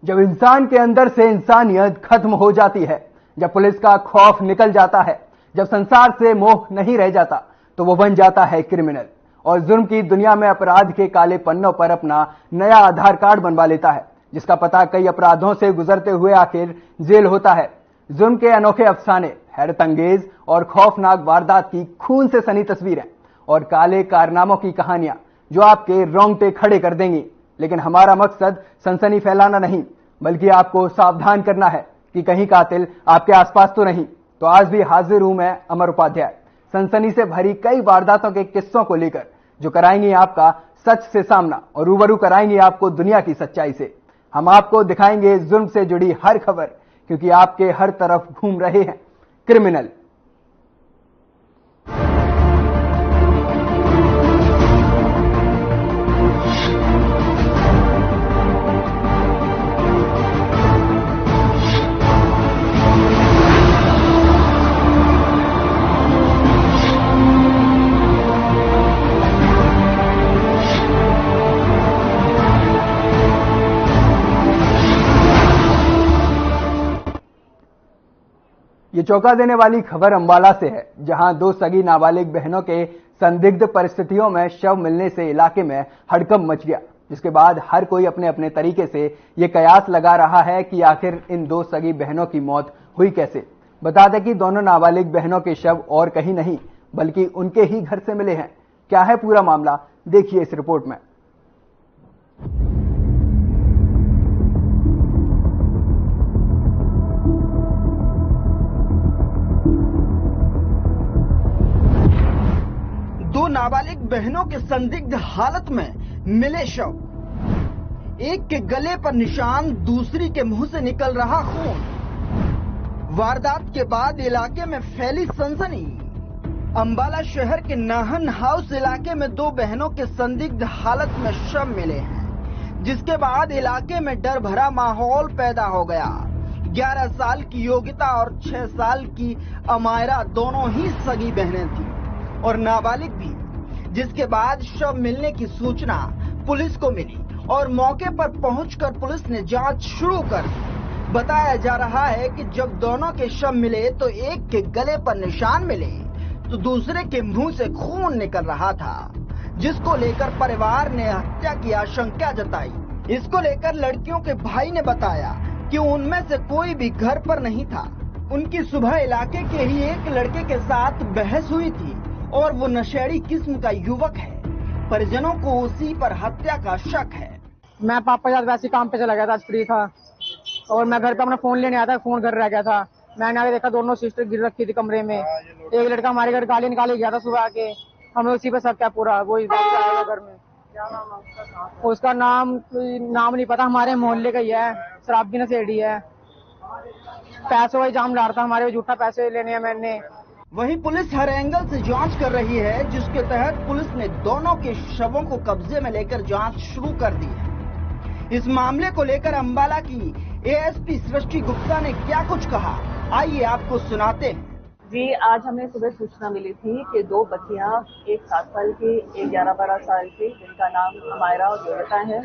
जब इंसान के अंदर से इंसानियत खत्म हो जाती है, जब पुलिस का खौफ निकल जाता है, जब संसार से मोह नहीं रह जाता, तो वो बन जाता है क्रिमिनल और जुर्म की दुनिया में अपराध के काले पन्नों पर अपना नया आधार कार्ड बनवा लेता है, जिसका पता कई अपराधों से गुजरते हुए आखिर जेल होता है। जुर्म के अनोखे अफसाने, हैरतअंगेज और खौफनाक वारदात की खून से सनी तस्वीरें और काले कारनामों की कहानियां जो आपके रोंगटे खड़े कर देंगी। लेकिन हमारा मकसद सनसनी फैलाना नहीं, बल्कि आपको सावधान करना है कि कहीं कातिल आपके आसपास तो नहीं। तो आज भी हाजिर हूं मैं, अमर उपाध्याय, सनसनी से भरी कई वारदातों के किस्सों को लेकर, जो कराएंगे आपका सच से सामना और रूबरू कराएंगे आपको दुनिया की सच्चाई से। हम आपको दिखाएंगे जुर्म से जुड़ी हर खबर, क्योंकि आपके हर तरफ घूम रहे हैं क्रिमिनल। ये चौंका देने वाली खबर अंबाला से है, जहां दो सगी नाबालिग बहनों के संदिग्ध परिस्थितियों में शव मिलने से इलाके में हड़कंप मच गया, जिसके बाद हर कोई अपने अपने तरीके से ये कयास लगा रहा है कि आखिर इन दो सगी बहनों की मौत हुई कैसे। बता दें कि दोनों नाबालिग बहनों के शव और कहीं नहीं बल्कि उनके ही घर से मिले हैं। क्या है पूरा मामला, देखिए इस रिपोर्ट में। दो नाबालिग बहनों के संदिग्ध हालत में मिले शव, एक के गले पर निशान, दूसरी के मुंह से निकल रहा खून। वारदात के बाद इलाके में फैली सनसनी। अंबाला शहर के नाहन हाउस इलाके में दो बहनों के संदिग्ध हालत में शव मिले हैं, जिसके बाद इलाके में डर भरा माहौल पैदा हो गया। 11 साल की योगिता और 6 साल की अमायरा दोनों ही सगी बहनें थी और नाबालिग भी, जिसके बाद शव मिलने की सूचना पुलिस को मिली और मौके पर पहुंचकर पुलिस ने जांच शुरू कर दी। बताया जा रहा है कि जब दोनों के शव मिले तो एक के गले पर निशान मिले तो दूसरे के मुंह से खून निकल रहा था, जिसको लेकर परिवार ने हत्या की आशंका जताई। इसको लेकर लड़कियों के भाई ने बताया कि उनमें से कोई भी घर पर नहीं था। उनकी सुबह इलाके के ही एक लड़के के साथ बहस हुई थी और वो नशेड़ी किस्म का युवक है। परिजनों को उसी पर हत्या का शक है। मैं पापा के साथ वैसे काम पे चला गया था, आज फ्री था और मैं घर पे अपना फोन लेने आया था, फोन घर रह गया था। मैंने आगे देखा दोनों सिस्टर गिर रखी थी कमरे में। एक लड़का हमारे घर गाली निकाले गया था सुबह आके, हमें उसी पे शक है पूरा। वो इस बात से आएगा घर में। क्या नाम है उसका? नाम नहीं पता, हमारे मोहल्ले का ही है, शराबी नशेड़ी है। पैसों का इल्जाम डाल रहा था हमारे, झूठा पैसे लेने हैं मैंने। वहीं पुलिस हर एंगल से जांच कर रही है, जिसके तहत पुलिस ने दोनों के शवों को कब्जे में लेकर जांच शुरू कर दी है। इस मामले को लेकर अंबाला की एएसपी सृष्टि गुप्ता ने क्या कुछ कहा, आइए आपको सुनाते हैं। जी, आज हमें सुबह सूचना मिली थी कि दो बच्चियां, एक 7 साल की, एक 11-12 साल की, जिनका नाम अमायरा और योगिता है,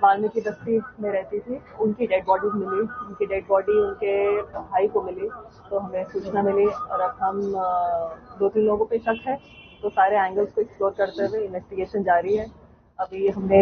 वाल्मीकि बस्ती में रहती थी, उनकी डेड बॉडी मिली। उनकी डेड बॉडी उनके भाई को मिली, तो हमें सूचना मिली और अब हम 2-3 लोगों पे शक है, तो सारे एंगल्स को एक्सप्लोर करते हुए इन्वेस्टिगेशन जारी है। अभी हमने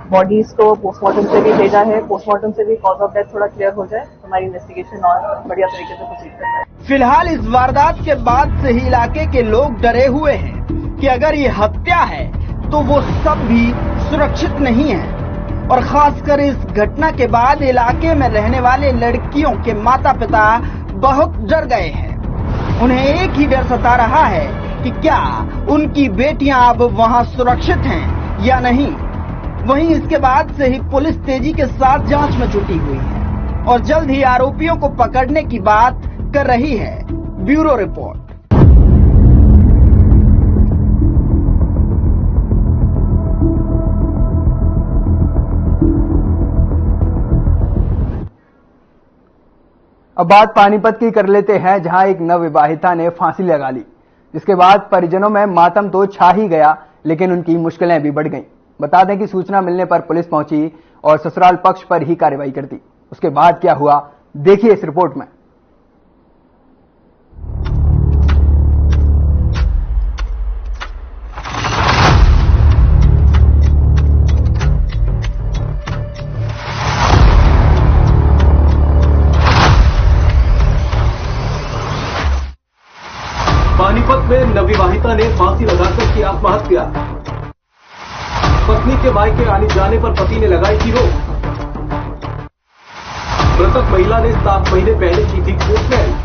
बॉडीज को पोस्टमार्टम से भी भेजा है, पोस्टमार्टम से भी कॉज ऑफ डेथ थोड़ा क्लियर हो जाए, हमारी इन्वेस्टिगेशन और बढ़िया तरीके से प्रोसीड करता है। फिलहाल इस वारदात के बाद से ही इलाके के लोग डरे हुए हैं कि अगर ये हत्या है तो वो सब भी सुरक्षित नहीं है और खासकर इस घटना के बाद इलाके में रहने वाले लड़कियों के माता पिता बहुत डर गए हैं। उन्हें एक ही डर सता रहा है कि क्या उनकी बेटियां अब वहां सुरक्षित हैं या नहीं। वहीं इसके बाद से ही पुलिस तेजी के साथ जांच में जुटी हुई है और जल्द ही आरोपियों को पकड़ने की बात कर रही है। Bureau report. अब बात पानीपत की कर लेते हैं, जहां एक नवविवाहिता ने फांसी लगा ली, जिसके बाद परिजनों में मातम तो छा ही गया, लेकिन उनकी मुश्किलें भी बढ़ गईं। बता दें कि सूचना मिलने पर पुलिस पहुंची और ससुराल पक्ष पर ही कार्रवाई कर दी। उसके बाद क्या हुआ, देखिए इस रिपोर्ट में। पानीपत में नवविवाहिता ने फांसी लगाकर की आत्महत्या। पत्नी के मायके आने जाने पर पति ने लगाई थी रोक। मृतक महिला ने 7 महीने पहले की थी कोर्ट मैरिज।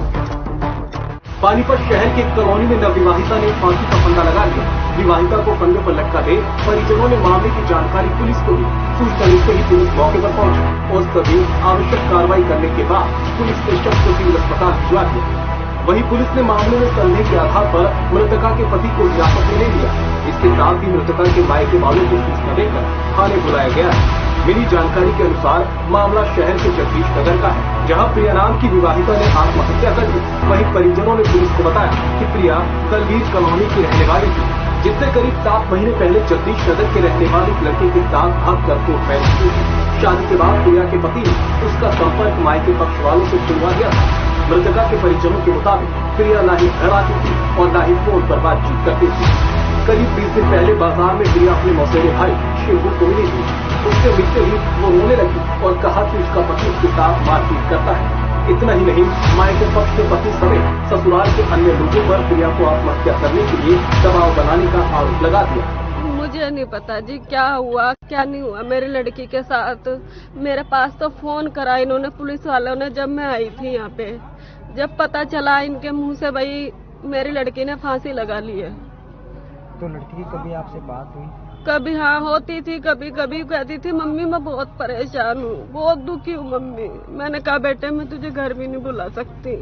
पानीपत शहर के कॉलोनी में नवविवाहिता ने फांसी का फंदा लगा लिया। विवाहिता को फंदे पर लटका दे परिजनों ने मामले की जानकारी पुलिस को दी। सूचना मिलते ही पुलिस मौके पर पहुंची और सभी आवश्यक कार्रवाई करने के बाद पुलिस ने शव को सिविल अस्पताल भिजवा दिया। वहीं पुलिस ने मामले में संदेह के आधार पर मृतका के पति को हिरासत में ले लिया। इसके साथ ही मृतका के मायके वालों को सूचना देकर थाने बुलाया गया है। मिली जानकारी के अनुसार मामला शहर के जगदीश नगर का है, जहां प्रिया नाम की विवाहिता ने आत्महत्या कर ली। वहीं परिजनों ने पुलिस को बताया कि प्रिया दलवीर कॉलोनी की रहने वाली थी, जिससे करीब 7 महीने पहले जगदीश नगर के रहने वाले लड़के के साथ भागकर कोर्ट मैरिज की थी। शादी के बाद प्रिया के पति ने उसका संपर्क मायके पक्ष वालों से छुड़वा दिया था। मृतका के परिजनों के मुताबिक प्रिया ना ही घर आती थी और ना ही फोन पर बातचीत करती थी। करीब 20 दिन पहले बाजार में प्रिया अपने मौसेरे भाई शिवू को मिली थी। उससे मिलते ही वो रोने लगी और कहा कि उसका पति उसके साथ मारपीट करता है। इतना ही नहीं, मायके पक्ष के पति समेत ससुराल के अन्य लोगों पर प्रिया को आत्महत्या करने के लिए दबाव बनाने का आरोप लगा दिया। मुझे नहीं पता जी क्या हुआ क्या नहीं हुआ मेरी लड़की के साथ। मेरे पास तो फोन करा इन्होंने, पुलिस वालों ने, जब मैं आई थी यहाँ पे। जब पता चला इनके मुंह से भाई मेरी लड़की ने फांसी लगा ली है। तो लड़की की कभी आपसे बात हुई? कभी हाँ होती थी, कभी कभी कहती थी मम्मी मैं बहुत परेशान हूँ, बहुत दुखी हूँ मम्मी। मैंने कहा बेटे मैं तुझे घर भी नहीं बुला सकती।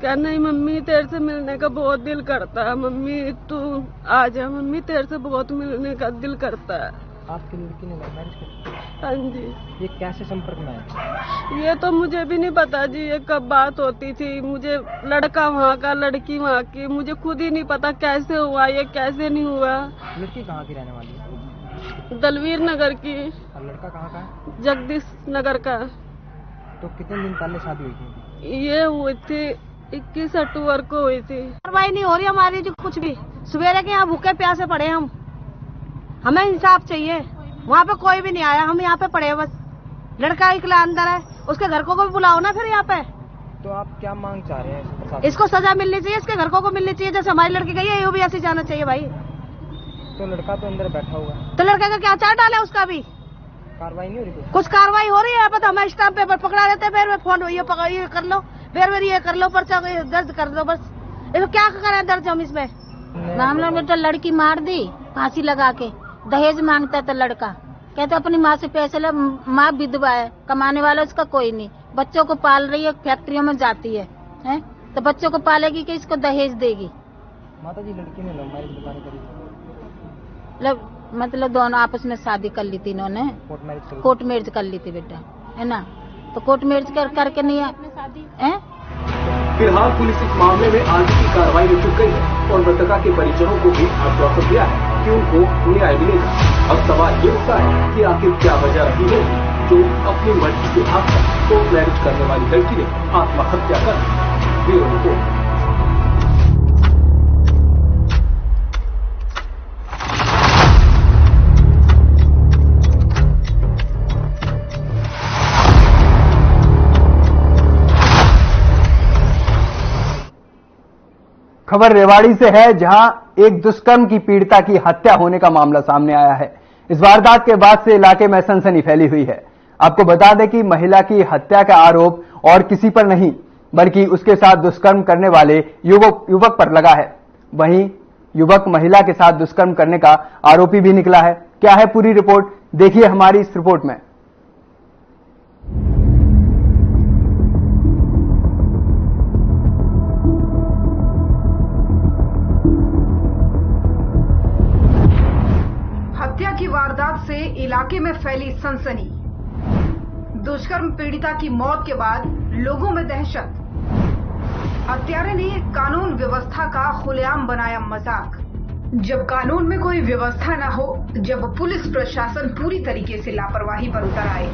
क्या नहीं मम्मी तेरे से मिलने का बहुत दिल करता है, मम्मी तू आ जा, मम्मी तेरे से बहुत मिलने का दिल करता है। आपकी लड़की ने लव मैरिज की? हाँ जी। ये कैसे संपर्क में है? ये तो मुझे भी नहीं पता जी, ये कब बात होती थी। मुझे लड़का वहाँ का लड़की वहाँ की, मुझे खुद ही नहीं पता कैसे हुआ ये कैसे नहीं हुआ। लड़की कहाँ की रहने वाली है? दलवीर नगर की। और लड़का कहाँ का है? जगदीश नगर का। तो कितने दिन पहले शादी हुई थी? ये हुई थी 21 अक्टूबर को हुई थी। कार्रवाई नहीं हो रही हमारी जो कुछ भी। सवेरे के यहाँ भूखे प्यासे पड़े हम, हमें इंसाफ चाहिए। वहाँ पे कोई भी नहीं आया, हम यहाँ पे पड़े बस। लड़का इकला अंदर है, उसके घर को भी बुलाओ ना फिर यहाँ पे। तो आप क्या मांग चाह रहे हैं? इसको सजा मिलनी चाहिए, इसके घर को मिलनी चाहिए। जैसे हमारी लड़की गई है ये भी ऐसे जाना चाहिए भाई। तो लड़का तो अंदर बैठा हुआ है, तो लड़के का क्या चार्ज डाले उसका भी? कार्रवाई नहीं हो रही? कुछ कार्रवाई हो रही है तो हमें स्टाम्प पेपर पकड़ा देते, फिर में फोन ये कर लो, फिर ये कर लो, पर्चा दर्ज कर दो बस। इसको क्या करें दर्ज हम इसमें? मामला में तो लड़की मार दी फांसी लगा के। दहेज मांगता था लड़का, कहते अपनी माँ से पैसे ले, माँ विधवा है, कमाने वाला उसका कोई नहीं, बच्चों को पाल रही है, फैक्ट्रियों में जाती है, तो बच्चों को पालेगी कि इसको दहेज देगी? माता जी लड़की ने लव मैरिज बताने करी? मतलब दोनों आपस में शादी कर ली थी इन्होंने, कोर्ट मैरिज कर ली थी बेटा, है ना। तो कोर्ट मैरिज करके नहीं है। फिलहाल पुलिस इस मामले में आगे की कार्रवाई में जुट गई है और मृतका के परिजनों को भी आश्वासन दिया है कि उनको न्याय मिलेगा। अब सवाल ये उठता है कि आखिर क्या वजह रही होगी जो अपनी मर्जी से भागकर कोर्ट मैरिज करने वाली लड़की ने आत्महत्या कर दी। Bureau report. खबर रेवाड़ी से है, जहां एक दुष्कर्म की पीड़िता की हत्या होने का मामला सामने आया है। इस वारदात के बाद से इलाके में सनसनी फैली हुई है। आपको बता दें कि महिला की हत्या का आरोप और किसी पर नहीं बल्कि उसके साथ दुष्कर्म करने वाले युवक पर लगा है। वहीं युवक महिला के साथ दुष्कर्म करने का आरोपी भी निकला है। क्या है पूरी रिपोर्ट, देखिए हमारी इस रिपोर्ट में। हत्या की वारदात से इलाके में फैली सनसनी। दुष्कर्म पीड़िता की मौत के बाद लोगों में दहशत। हत्यारे ने कानून व्यवस्था का खुलेआम बनाया मजाक। जब कानून में कोई व्यवस्था न हो, जब पुलिस प्रशासन पूरी तरीके से लापरवाही पर उतर आए,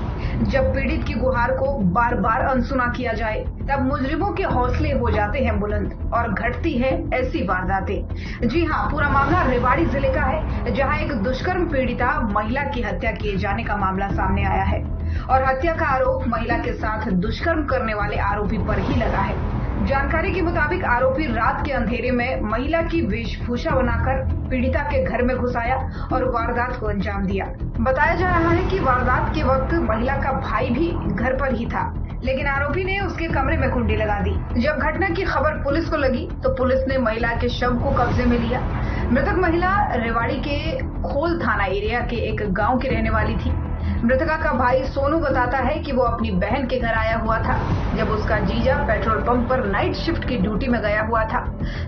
जब पीड़ित की गुहार को बार बार अनसुना किया जाए, तब मुजरिमों के हौसले हो जाते हैं बुलंद और घटती है ऐसी वारदातें। जी हां, पूरा मामला रेवाड़ी जिले का है, जहां एक दुष्कर्म पीड़िता महिला की हत्या किए जाने का मामला सामने आया है और हत्या का आरोप महिला के साथ दुष्कर्म करने वाले आरोपी पर ही लगा है। जानकारी के मुताबिक आरोपी रात के अंधेरे में महिला की वेशभूषा बनाकर पीड़िता के घर में घुस आया और वारदात को अंजाम दिया। बताया जा रहा है कि वारदात के वक्त महिला का भाई भी घर पर ही था, लेकिन आरोपी ने उसके कमरे में कुंडी लगा दी। जब घटना की खबर पुलिस को लगी तो पुलिस ने महिला के शव को कब्जे में लिया। मृतक महिला रेवाड़ी के खोल थाना एरिया के एक गाँव की रहने वाली थी। मृतका का भाई सोनू बताता है कि वो अपनी बहन के घर आया हुआ था जब उसका जीजा पेट्रोल पंप पर नाइट शिफ्ट की ड्यूटी में गया हुआ था।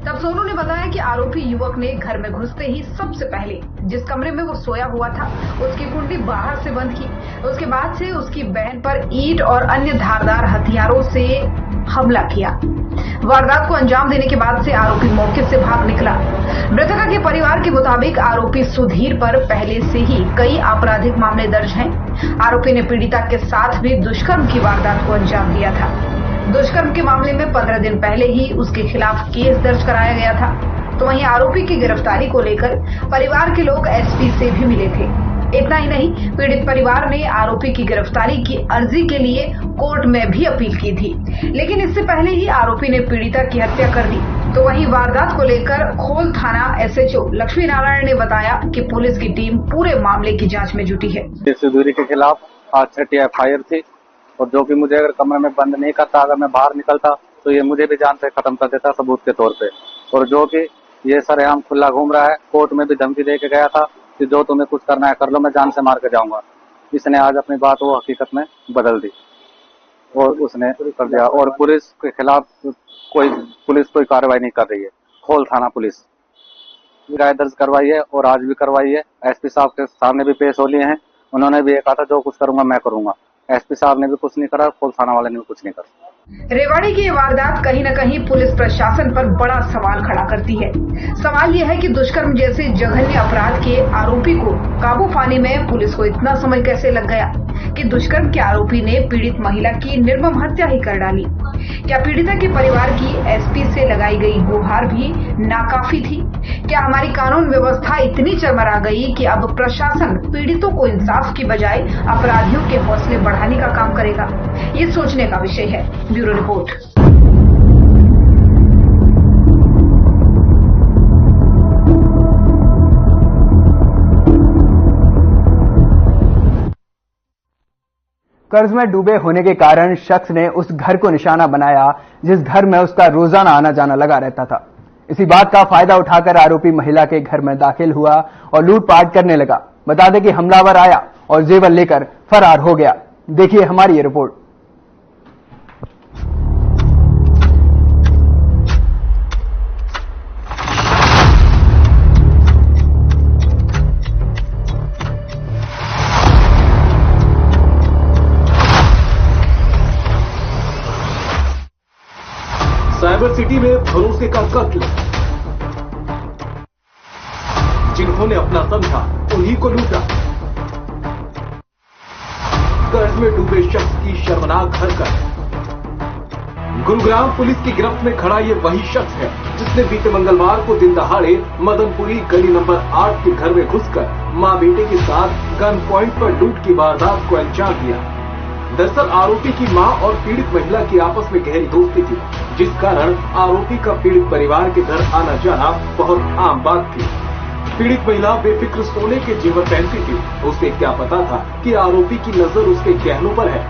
तब सोनू ने बताया कि आरोपी युवक ने घर में घुसते ही सबसे पहले जिस कमरे में वो सोया हुआ था उसकी कुंडी बाहर से बंद की। उसके बाद से उसकी बहन पर ईंट और अन्य धारदार हथियारों से हमला किया। वारदात को अंजाम देने के बाद से आरोपी मौके से भाग निकला। मृतका के परिवार के मुताबिक आरोपी सुधीर पर पहले से ही कई आपराधिक मामले दर्ज हैं। आरोपी ने पीड़िता के साथ भी दुष्कर्म की वारदात को अंजाम दिया था। दुष्कर्म के मामले में 15 दिन पहले ही उसके खिलाफ केस दर्ज कराया गया था। तो वहीं आरोपी की गिरफ्तारी को लेकर परिवार के लोग एसपी से भी मिले थे। इतना ही नहीं, पीड़ित परिवार ने आरोपी की गिरफ्तारी की अर्जी के लिए कोर्ट में भी अपील की थी, लेकिन इससे पहले ही आरोपी ने पीड़िता की हत्या कर दी। तो वहीं वारदात को लेकर खोल थाना एसएचओ लक्ष्मी नारायण ने बताया कि पुलिस की टीम पूरे मामले की जांच में जुटी है। सुधीर के खिलाफ आज 6 FIR थी और जो कि मुझे अगर कमरे में बंद नहीं करता, अगर मैं बाहर निकलता तो ये मुझे भी जान से खत्म कर देता सबूत के तौर पे। और जो कि ये सरेआम खुला घूम रहा है, कोर्ट में भी धमकी दे के गया था कि जो तुम्हें कुछ करना है कर लो, मैं जान से मार के जाऊंगा। इसने आज अपनी बात वो हकीकत में बदल दी और उसने कर दिया। और पुलिस के खिलाफ कोई कार्रवाई नहीं कर रही है। खोल थाना पुलिस शिकायत दर्ज करवाई है और आज भी करवाई है। एसपी साहब के सामने भी पेश हो लिए हैं। उन्होंने भी ये कहा था जो कुछ करूंगा मैं करूंगा। एसपी साहब ने भी कुछ नहीं करा, खोल थाना वाले ने भी कुछ नहीं करा। रेवाड़ी की ये वारदात कहीं न कहीं पुलिस प्रशासन पर बड़ा सवाल खड़ा करती है। सवाल यह है कि दुष्कर्म जैसे जघन्य अपराध के आरोपी को काबू पाने में पुलिस को इतना समय कैसे लग गया कि दुष्कर्म के आरोपी ने पीड़ित महिला की निर्मम हत्या ही कर डाली। क्या पीड़िता के परिवार की एसपी से लगाई गई गुहार भी नाकाफी थी? क्या हमारी कानून व्यवस्था इतनी चरमरा गई कि अब प्रशासन पीड़ितों को इंसाफ की बजाय अपराधियों के हौसले बढ़ाने का काम करेगा? ये सोचने का विषय है। Bureau report. कर्ज में डूबे होने के कारण शख्स ने उस घर को निशाना बनाया जिस घर में उसका रोजाना आना जाना लगा रहता था। इसी बात का फायदा उठाकर आरोपी महिला के घर में दाखिल हुआ और लूटपाट करने लगा। बता दें कि हमलावर आया और जेवर लेकर फरार हो गया। देखिए हमारी ये रिपोर्ट। साइबर सिटी में भरोसे का कत्ल। जिन्होंने अपना समझा उन्हीं को लूटा। कर्ज में डूबे शख्स की शर्मनाक हरकत। गुरुग्राम पुलिस की गिरफ्त में खड़ा ये वही शख्स है जिसने बीते मंगलवार को दिन दहाड़े मदनपुरी गली नंबर 8 के घर में घुसकर मां बेटे के साथ गन पॉइंट पर लूट की वारदात को अंजाम दिया। दरअसल आरोपी की मां और पीड़ित महिला की आपस में गहरी दोस्ती थी, जिस कारण आरोपी का पीड़ित परिवार के घर आना जाना बहुत आम बात थी। पीड़ित महिला बेफिक्र सोने के जेवर पहनती थी। उसे क्या पता था कि आरोपी की नजर उसके गहनों पर है।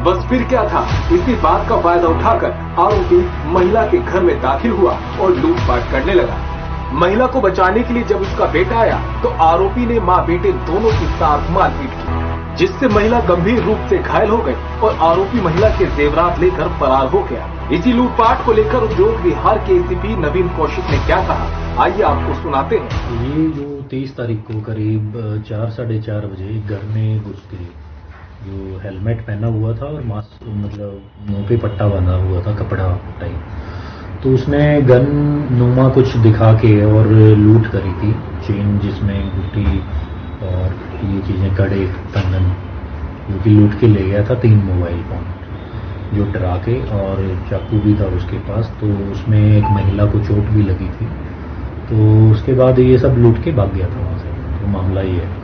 बस फिर क्या था, इसी बात का फायदा उठाकर आरोपी महिला के घर में दाखिल हुआ और लूटपाट करने लगा। महिला को बचाने के लिए जब उसका बेटा आया तो आरोपी ने मां बेटे दोनों की साथ मारपीट की, जिससे महिला गंभीर रूप से घायल हो गई और आरोपी महिला के जेवरात लेकर फरार हो गया। इसी लूटपाट को लेकर उद्योग विहार के एसीपी नवीन कौशिक ने क्या कहा, आइए आपको सुनाते हैं। ये जो 23 तारीख को करीब 4 साढ़े 4 बजे घर में घुस के जो हेलमेट पहना हुआ था और मास्क मतलब मुंह पे पट्टा बांधा हुआ था, कपड़ा टाइप, तो उसने गन नुमा कुछ दिखा के और लूट करी थी, चेन जिसमें गुट्टी और ये चीज़ें, कड़े, कंगन, जो कि लूट के ले गया था। 3 मोबाइल फोन जो डरा के, और चाकू भी था उसके पास। तो उसमें एक महिला को चोट भी लगी थी। तो उसके बाद ये सब लूट के भाग गया था वहाँ से। तो मामला ये है।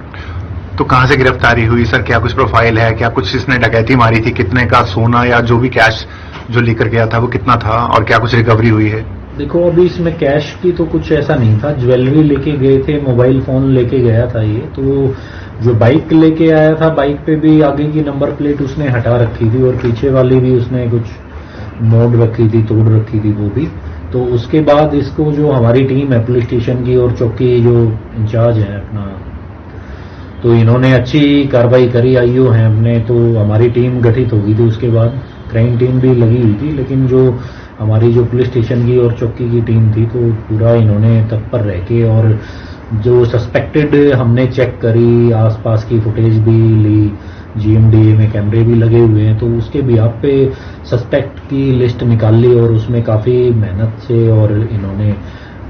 तो कहाँ से गिरफ्तारी हुई सर? क्या कुछ प्रोफाइल है? क्या कुछ इसने डकैती मारी थी? कितने का सोना या जो भी कैश जो लेकर गया था वो कितना था, और क्या कुछ रिकवरी हुई है? देखो, अभी इसमें कैश की तो कुछ ऐसा नहीं था। ज्वेलरी लेके गए थे, मोबाइल फोन लेके गया था ये। तो जो बाइक लेके आया था, बाइक पे भी आगे की नंबर प्लेट उसने हटा रखी थी, और पीछे वाली भी उसने कुछ मोड़ रखी थी, तोड़ रखी थी वो भी। तो उसके बाद इसको जो हमारी टीम है पुलिस स्टेशन की और चौकी जो इंचार्ज है अपना, तो इन्होंने अच्छी कार्रवाई करी। आईओ हैं अपने, तो हमारी टीम गठित हो गई थी। उसके बाद क्राइम टीम भी लगी हुई थी, लेकिन जो हमारी जो पुलिस स्टेशन की और चौकी की टीम थी, तो पूरा इन्होंने तत्पर रह के, और जो सस्पेक्टेड हमने चेक करी, आसपास की फुटेज भी ली, जीएमडीए में कैमरे भी लगे हुए हैं, तो उसके बिहाफ पे सस्पेक्ट की लिस्ट निकाल ली, और उसमें काफ़ी मेहनत से और इन्होंने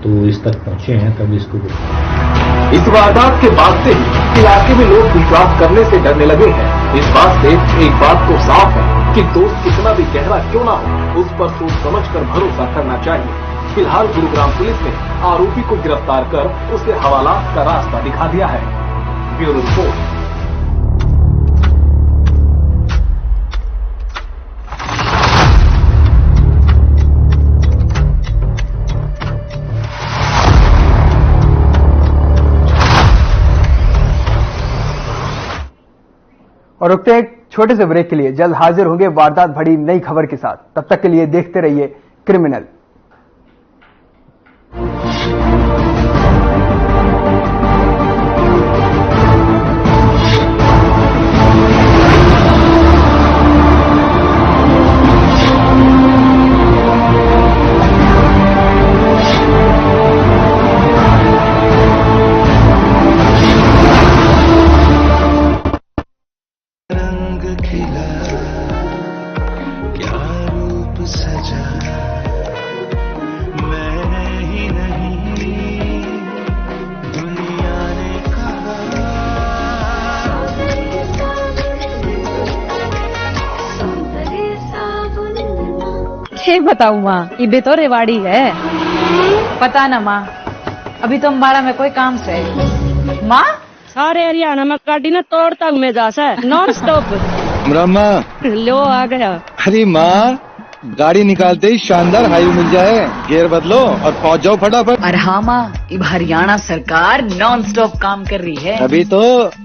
तो इस तक पहुंचे हैं, तब इसको। इस वारदात के बाद से इलाके में लोग विश्वास करने से डरने लगे हैं। इस बात से एक बात तो साफ है कि दोस्त कितना भी गहरा क्यों ना हो, उस पर सोच समझकर भरोसा करना चाहिए। फिलहाल गुरुग्राम पुलिस ने आरोपी को गिरफ्तार कर उसे हवालात का रास्ता दिखा दिया है। Bureau report. और रुकते हैं एक छोटे से ब्रेक के लिए। जल्द हाजिर होंगे वारदात भरी नई खबर के साथ। तब तक के लिए देखते रहिए क्रिमिनल। बताऊं माँ, ये भी तो रेवाड़ी है। पता ना माँ, अभी तो अम्बाड़ा में कोई काम से माँ। सारे हरियाणा में गाड़ी ना तोड़ तक में जा सा नॉन स्टॉप। लो आ गया। अरे माँ, गाड़ी निकालते ही शानदार हाईवे मिल जाए, गियर बदलो और पहुंच जाओ फटाफट। अरे हाँ माँ, अब हरियाणा सरकार नॉन स्टॉप काम कर रही है। अभी तो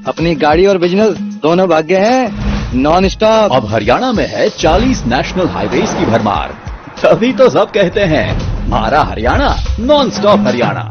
अपनी गाड़ी और बिजनेस दोनों भाग्य हैं नॉन स्टॉप। अब हरियाणा में है 40 नेशनल हाईवेज की भरमार। तभी तो सब कहते हैं हमारा हरियाणा नॉन स्टॉप हरियाणा।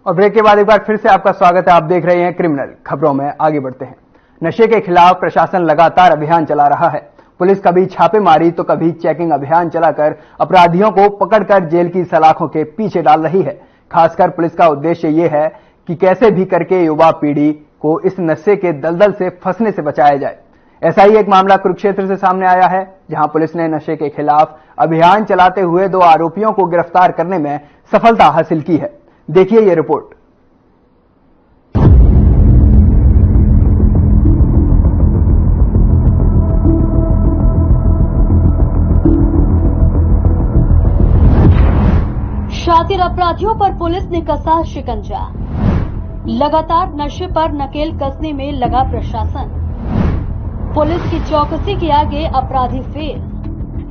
और ब्रेक के बाद एक बार फिर से आपका स्वागत है। आप देख रहे हैं क्रिमिनल। खबरों में आगे बढ़ते हैं। नशे के खिलाफ प्रशासन लगातार अभियान चला रहा है। पुलिस कभी छापेमारी तो कभी चेकिंग अभियान चलाकर अपराधियों को पकड़कर जेल की सलाखों के पीछे डाल रही है। खासकर पुलिस का उद्देश्य ये है कि कैसे भी करके युवा पीढ़ी को इस नशे के दलदल से फंसने से बचाया जाए। ऐसा ही एक मामला कुरुक्षेत्र से सामने आया है, जहां पुलिस ने नशे के खिलाफ अभियान चलाते हुए 2 आरोपियों को गिरफ्तार करने में सफलता हासिल की है। देखिए ये रिपोर्ट। शातिर अपराधियों पर पुलिस ने कसा शिकंजा। लगातार नशे पर नकेल कसने में लगा प्रशासन। पुलिस की चौकसी के आगे अपराधी फेल।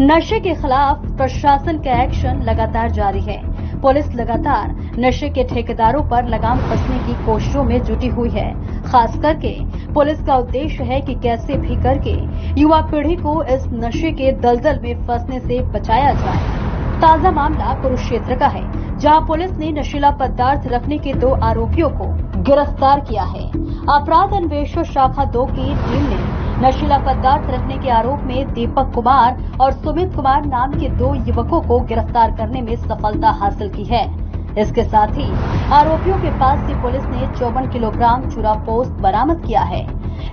नशे के खिलाफ प्रशासन का एक्शन लगातार जारी है। पुलिस लगातार नशे के ठेकेदारों पर लगाम कसने की कोशिशों में जुटी हुई है। खास करके पुलिस का उद्देश्य है कि कैसे भी करके युवा पीढ़ी को इस नशे के दलदल में फंसने से बचाया जाए। ताजा मामला कुरुक्षेत्र का है, जहां पुलिस ने नशीला पदार्थ रखने के 2 आरोपियों को गिरफ्तार किया है। अपराध अन्वेषण शाखा 2 की टीम ने नशीला पदार्थ रखने के आरोप में दीपक कुमार और सुमित कुमार नाम के 2 युवकों को गिरफ्तार करने में सफलता हासिल की है। इसके साथ ही आरोपियों के पास से पुलिस ने 54 किलोग्राम चूरा पोस्त बरामद किया है।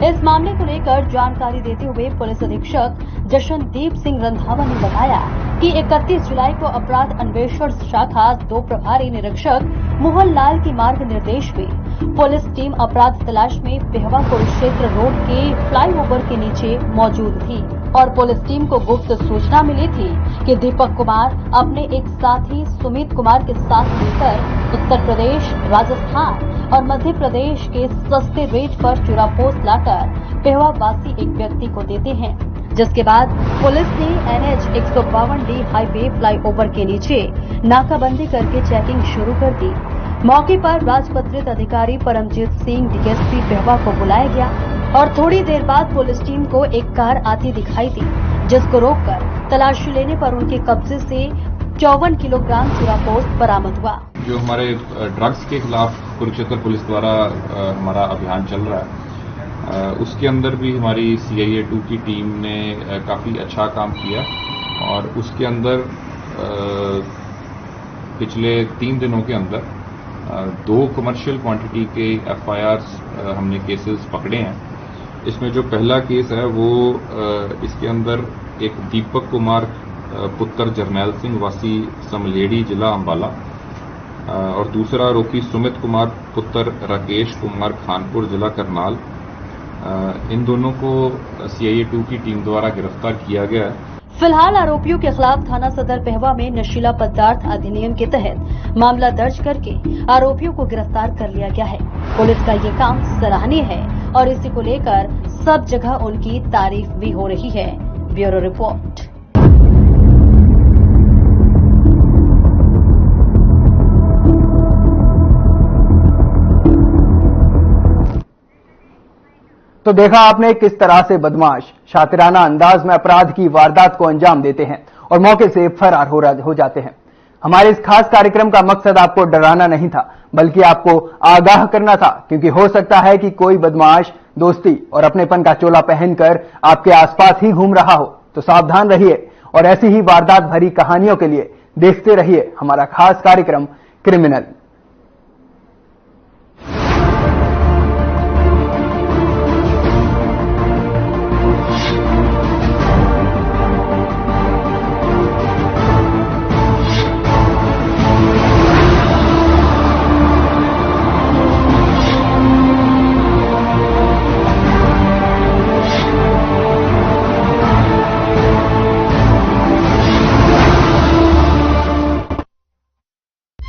इस मामले को लेकर जानकारी देते हुए पुलिस अधीक्षक जशनदीप सिंह रंधावा ने बताया कि 31 जुलाई को अपराध अन्वेषण शाखा 2 प्रभारी निरीक्षक मोहन लाल के मार्ग निर्देश में पुलिस टीम अपराध तलाश में पेहवा कुरुक्षेत्र रोड के फ्लाईओवर के नीचे मौजूद थी और पुलिस टीम को गुप्त सूचना मिली थी कि दीपक कुमार अपने एक साथी सुमित कुमार के साथ मिलकर उत्तर प्रदेश, राजस्थान और मध्य प्रदेश के सस्ते रेट पर चूरा पोस्त लाकर पेहवा वासी एक व्यक्ति को देते हैं, जिसके बाद पुलिस ने NH 152D हाईवे फ्लाईओवर के नीचे नाकाबंदी करके चेकिंग शुरू कर दी। मौके पर राजपत्रित अधिकारी परमजीत सिंह DSP पेहवा को बुलाया गया और थोड़ी देर बाद पुलिस टीम को एक कार आती दिखाई दी, जिसको रोककर तलाशी लेने पर उनके कब्जे से 54 किलोग्राम चूरा पोस्त बरामद हुआ। जो हमारे ड्रग्स के खिलाफ कुरुक्षेत्र पुलिस द्वारा हमारा अभियान चल रहा है, उसके अंदर भी हमारी CIA 2 की टीम ने काफी अच्छा काम किया और उसके अंदर पिछले 3 दिनों के अंदर 2 कमर्शियल क्वांटिटी के FIRs हमने केसेस पकड़े हैं। इसमें जो पहला केस है वो इसके अंदर एक दीपक कुमार पुत्र जरनैल सिंह वासी समलेड़ी जिला अंबाला और दूसरा आरोपी सुमित कुमार पुत्र राकेश कुमार खानपुर जिला करनाल, इन दोनों को CIA 2 की टीम द्वारा गिरफ्तार किया गया है। फिलहाल आरोपियों के खिलाफ थाना सदर पेहवा में नशीला पदार्थ अधिनियम के तहत मामला दर्ज करके आरोपियों को गिरफ्तार कर लिया गया है। पुलिस का ये काम सराहनीय है और इसी को लेकर सब जगह उनकी तारीफ भी हो रही है। Bureau report. तो देखा आपने किस तरह से बदमाश शातिराना अंदाज में अपराध की वारदात को अंजाम देते हैं और मौके से फरार हो जाते हैं। हमारे इस खास कार्यक्रम का मकसद आपको डराना नहीं था, बल्कि आपको आगाह करना था, क्योंकि हो सकता है कि कोई बदमाश दोस्ती और अपनेपन का चोला पहनकर आपके आसपास ही घूम रहा हो। तो सावधान रहिए और ऐसी ही वारदात भरी कहानियों के लिए देखते रहिए हमारा खास कार्यक्रम क्रिमिनल।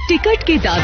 टिकट के दावे